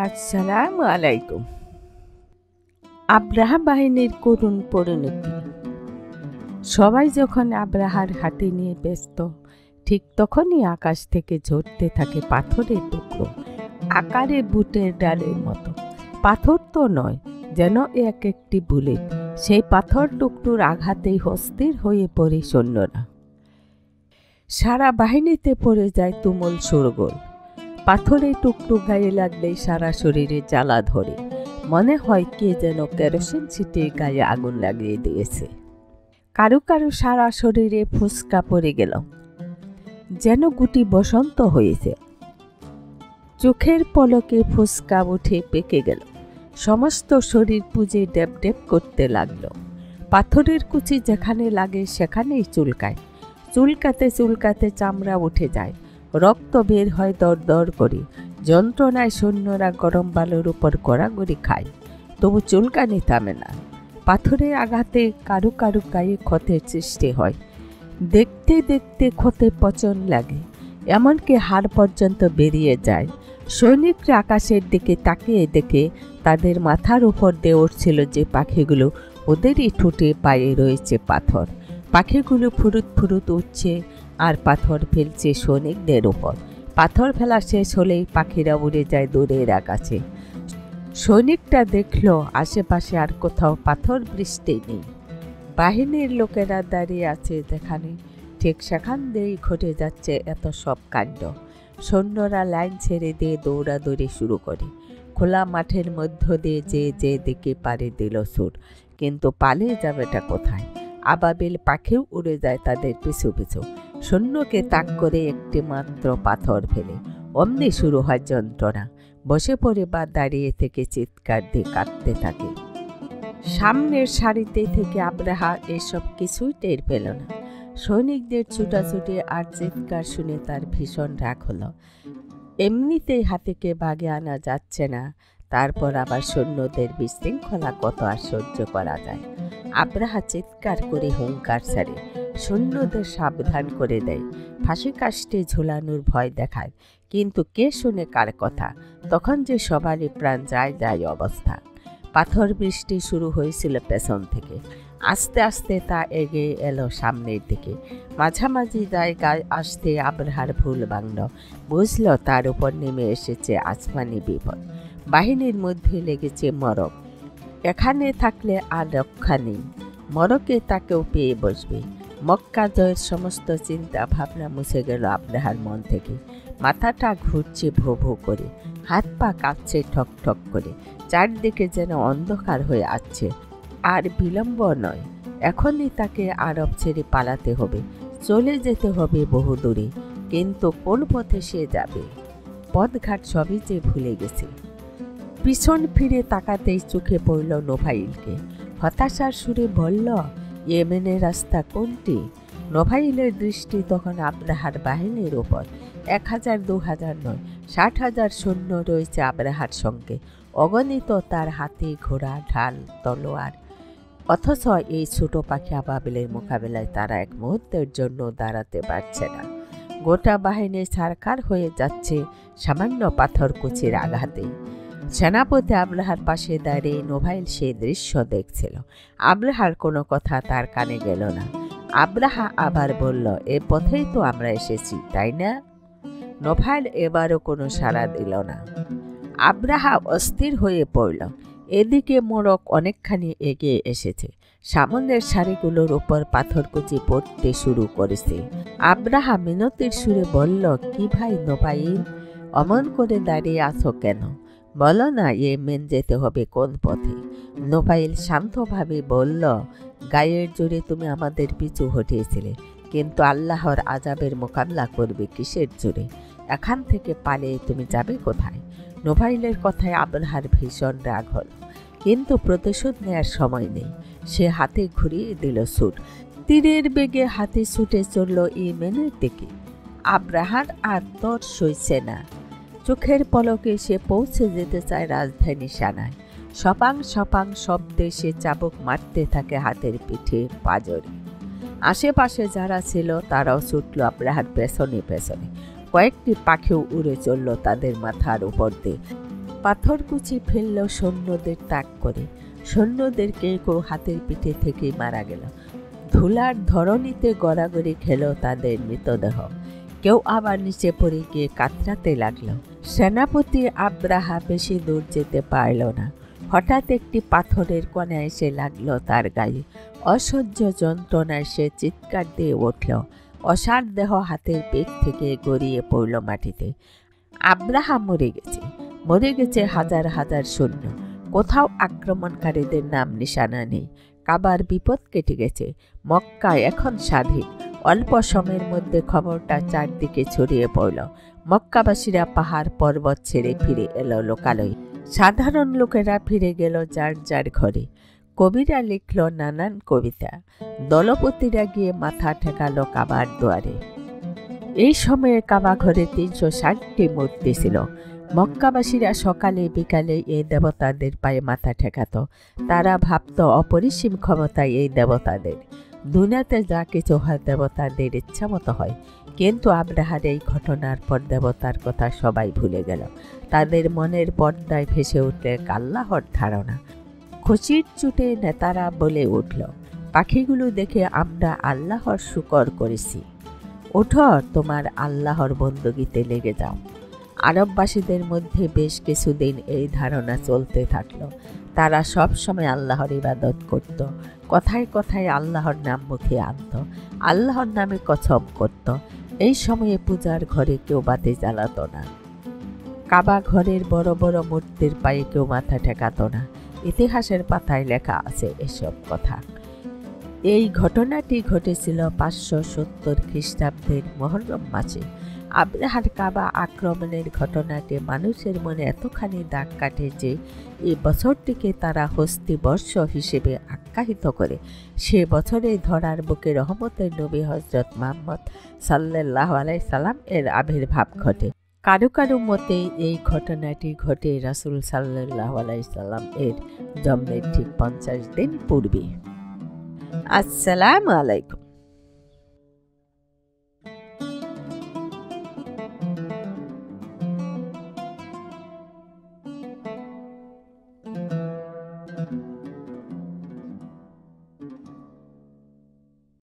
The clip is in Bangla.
আসসালামু আলাইকুম। আব্রাহা বাহিনীর করুণ পরিণতি। সবাই যখন আব্রাহার হাতি নিয়ে ব্যস্ত, ঠিক তখনই আকাশ থেকে ঝরতে থাকে পাথরের টুকরো, আকারে বুটের ডালের মতো। পাথর তো নয়, যেন এক একটি বুলেট। সেই পাথর টুকরোর আঘাতেই অস্থির হয়ে পড়ে সৈন্যরা। সারা বাহিনীতে পড়ে যায় তুমুল শোরগোল। পাথরের টুকরো গায়ে লাগলেই সারা শরীরে জ্বালা ধরে, মনে হয় কে যেন কেরোসিন ছিটিয়ে গায়ে আগুন লাগিয়ে দিয়েছে। কারো কারো সারা শরীরে ফুসকা পড়ে গেল, যেন গুটি বসন্ত হয়েছে। চোখের পলকে ফুসকা উঠে পেকে গেল, সমস্ত শরীর পুজে ডেপ ডেপ করতে লাগলো। পাথরের কুচি যেখানে লাগে সেখানেই চুলকায়, চুলকাতে চুলকাতে চামড়া উঠে যায়, রক্ত বের হয় দর দর করে। যন্ত্রণায় সৈন্যরা গরম বালুর উপর গড়াগড়ি খায়, তবু চুলকানি থামে না। পাথরের আঘাতে কারু কারু গায়ে ক্ষতের সৃষ্টি হয়, দেখতে দেখতে ক্ষতে পচন লাগে, এমনকি হাড় পর্যন্ত বেরিয়ে যায়। সৈনিকরা আকাশের দিকে তাকিয়ে দেখে তাদের মাথার উপর দিয়ে উঠছিল যে পাখিগুলো, ওদেরই ঠোঁটে পায়ে রয়েছে পাথর। পাখিগুলো ফুরুত ফুরুত উঠছে আর পাথর ফেলছে সৈনিকদের উপর। পাথর ফেলা শেষ হলেই পাখিরা উড়ে যায় দূরের আকাশে। সৈনিকটা দেখল আশেপাশে আর কোথাও পাথর বৃষ্টি নেই। বাহিনীর লোকেরা দাঁড়িয়ে আছে যেখানে, ঠিক সেখান দিয়েই ঘটে যাচ্ছে এত সব কাণ্ড। সৈন্যরা লাইন ছেড়ে দিয়ে দৌড়াদৌড়ি শুরু করে। খোলা মাঠের মধ্য দিয়ে যে দিকে পাড়ি দিল সুর, কিন্তু পালিয়ে যাবেটা কোথায়? আবাবিল পাখিও উড়ে যায় তাদের পিছু পিছু। সৈন্যকে তাক করে একটি মাত্র পাথর ফেলে অমনি শুরু হয় যন্ত্রণা। বসে পড়ে বা দাঁড়িয়ে থেকে চিৎকার দিয়ে কাঁদতে থাকে। সামনের সারিতে থেকে আব্রাহা এসব কিছুই টের পেল না। সৈনিকদের ছুটাছুটি আর চিৎকার শুনে তার ভীষণ রাগ হলো। এমনিতেই হাতিকে বাগে আনা যাচ্ছে না, তারপর আবার সৈন্যদের বিশৃঙ্খলা কত আর সহ্য করা যায়। আব্রাহা চিৎকার করে হুঙ্কার ছাড়ে, সৈন্যদের সাবধান করে দেয়, ফাঁসি কাষ্টে ঝোলানোর ভয় দেখায়। কিন্তু কে শুনে কার কথা? তখন যে সবারই প্রাণ যায় যায় অবস্থা। পাথর বৃষ্টি শুরু হয়েছিল পেছন থেকে, আস্তে আস্তে তা এগিয়ে এলো সামনের দিকে। মাঝামাঝি জায়গায় আসতে আব্রাহার ভুল ভাঙল, বুঝল তার উপর নেমে এসেছে আসমানি বিপদ। বাহিনীর মধ্যে লেগেছে মরক, এখানে থাকলে আর রক্ষা নেই। মরকে তাকেও পেয়ে বসবে। মক্কা জয়ের সমস্ত চিন্তা ভাবনা মুছে গেল আব্রাহার মন থেকে। মাথাটা ঘুরছে ভো ভো করে, হাত পা কাঁপছে ঠক ঠক করে, চারদিকে যেন অন্ধকার হয়ে আসছে। আর বিলম্ব নয়, এখনই তাকে আরব ছেড়ে পালাতে হবে, চলে যেতে হবে বহু দূরে। কিন্তু কোন পথে সে যাবে? পথঘাট সবই যে ভুলে গেছে। পিছন ফিরে তাকাতেই চোখে পড়ল নোভাইলকে। হতাশার সুরে বলল, ইয়েমেনের রাস্তা কোনটি? নোভাইলের দৃষ্টি তখন আব্রাহার বাহিনীর ওপর। 1000 2000 নয়, 60,000 সৈন্য রয়েছে আব্রাহার সঙ্গে, অগণিত তার হাতি ঘোড়া ঢাল তলোয়ার। অথচ এই ছোট পাখি আবাবিলের মোকাবেলায় তারা এক মুহূর্তের জন্য দাঁড়াতে পারছে না। গোটা বাহিনী ছারখার হয়ে যাচ্ছে সামান্য পাথরকুচির আঘাতে। সেনাপতি আব্রাহার পাশে দাঁড়িয়ে নোভাইল সেই দৃশ্য দেখছিল। আব্রাহার কোনো কথা তার কানে গেল না। আব্রাহা আবার বলল, এ পথেই তো আমরা এসেছি, তাই না? নোভাইল এবারও কোনো সাড়া দিল না। আব্রাহা অস্থির হয়ে পড়ল। এদিকে মোরক অনেকখানি এগিয়ে এসেছে, সামনের সারিগুলোর উপর পাথরকুচি পড়তে শুরু করেছে। আব্রাহা মিনতির সুরে বলল, কি ভাই নোভাইল, অমন করে দাঁড়িয়ে আছো কেন? বলো না ইয়েমেন যেতে হবে কোন পথে? নোভাইল শান্তভাবে বলল, গায়ের জোরে তুমি আমাদের পিছু হটিয়েছিলে, কিন্তু আল্লাহর আযাবের মোকাবিলা করবে কিসের জোরে? এখান থেকে পালিয়ে তুমি যাবে কোথায়? নোভাইলের কথায় আব্রাহার ভীষণ রাগ হল, কিন্তু প্রতিশোধ নেয়ার সময় নেই। সে হাতে ঘুরিয়ে দিল ছুট। তীরের বেগে হাতে ছুটে চলল ইয়েমেনের দিকে। আব্রাহার আর তর সইছে না। চোখের পলকে সে পৌঁছে যেতে চায় রাজধানী সানায়। সপাং সপাং শব্দে সে চাবুক মারতে থাকে হাতের পিঠে পাঁজরে। আশেপাশে যারা ছিল তারাও ছুটল আব্রাহার পেছনে পেছনে। কয়েকটি পাখিও উড়ে চলল তাদের মাথার উপর দিয়ে। পাথরকুচি ফেলল সৈন্যদের তাক করে। সৈন্যদের কেউ কেউ হাতের পিঠে থেকে মারা গেল। ধুলার ধরণীতে গড়াগড়ি খেল তাদের মৃতদেহ। কেউ আবার নিচে পড়ে গিয়ে কাতরাতে লাগল। সেনাপতি আব্রাহা বেশি দূর যেতে পারল না। হঠাৎ একটি পাথরের কণা এসে লাগল তার গায়ে। অসহ্য যন্ত্রণায় সে চিৎকার দিয়ে উঠল। অসার দেহ হাতের পেট থেকে গড়িয়ে পড়ল মাটিতে। আব্রাহা মরে গেছে, মরে গেছে হাজার হাজার সৈন্য। কোথাও আক্রমণকারীদের নাম নিশানা নেই। কাবার বিপদ কেটে গেছে। মক্কা এখন স্বাধীন। অল্প সময়ের মধ্যে খবরটা চারদিকে ছড়িয়ে পড়ল। মক্কাবাসীরা পাহাড় পর্বত ছেড়ে ফিরে এলো লোকালয়ে। সাধারণ লোকেরা ফিরে গেল যার যার ঘরে। কবিরা লিখল নানান কবিতা। দলপতিরা গিয়ে মাথা ঠেকালো কাবার দুয়ারে। এই সময়ে কাবা ঘরে 360টি মূর্তি ছিল। মক্কাবাসীরা সকালে বিকালে এই দেবতাদের পায়ে মাথা ঠেকাত। তারা ভাবত অপরিসীম ক্ষমতায় এই দেবতাদের। দুনিয়াতে যা কিছু হয় দেবতাদের ইচ্ছা মতো হয়। কিন্তু আব্রাহার এই ঘটনার পর দেবতার কথা সবাই ভুলে গেল। তাদের মনের পর্দায় ভেসে উঠল আল্লাহর ধারণা। খুশির চুটে নেতারা বলে উঠল, পাখিগুলো দেখে আমরা আল্লাহর শুকর করেছি। ওঠো, তোমার আল্লাহর বন্দগিতে লেগে যাও। আরববাসীদের মধ্যে বেশ কিছুদিন এই ধারণা চলতে থাকলো। তারা সব সময় আল্লাহর ইবাদত করত। কথায় কথায় আল্লাহর নাম মুখে আনত। আল্লাহর নামে কসম করত। এই সময়ে পূজার ঘরে কেউ বাতি জ্বালাত না। কাবা ঘরের বড় বড় মূর্তির পায়ে কেউ মাথা ঠেকাত না। ইতিহাসের পাতায় লেখা আছে এসব কথা। এই ঘটনাটি ঘটেছিল 570 খ্রিস্টাব্দের মুহররম মাসে। আব্রাহার কাবা আক্রমণের ঘটনাটি মানুষের মনে এতখানি দাগ কাটে যে এই বছরটিকে তারা হস্তি বর্ষ হিসেবে আখ্যায়িত করে। সে বছরে ধরার বুকে রহমতের নবী হযরত মুহাম্মদ সাল্লাল্লাহু আলাইহি সাল্লাম এর আবির্ভাব ঘটে। কারো কারো মতে এই ঘটনাটি ঘটে রাসূল সাল্লাল্লাহু আলাইহি সাল্লাম এর জন্মের ঠিক 50 দিন পূর্বে। আসসালামু আলাইকুম।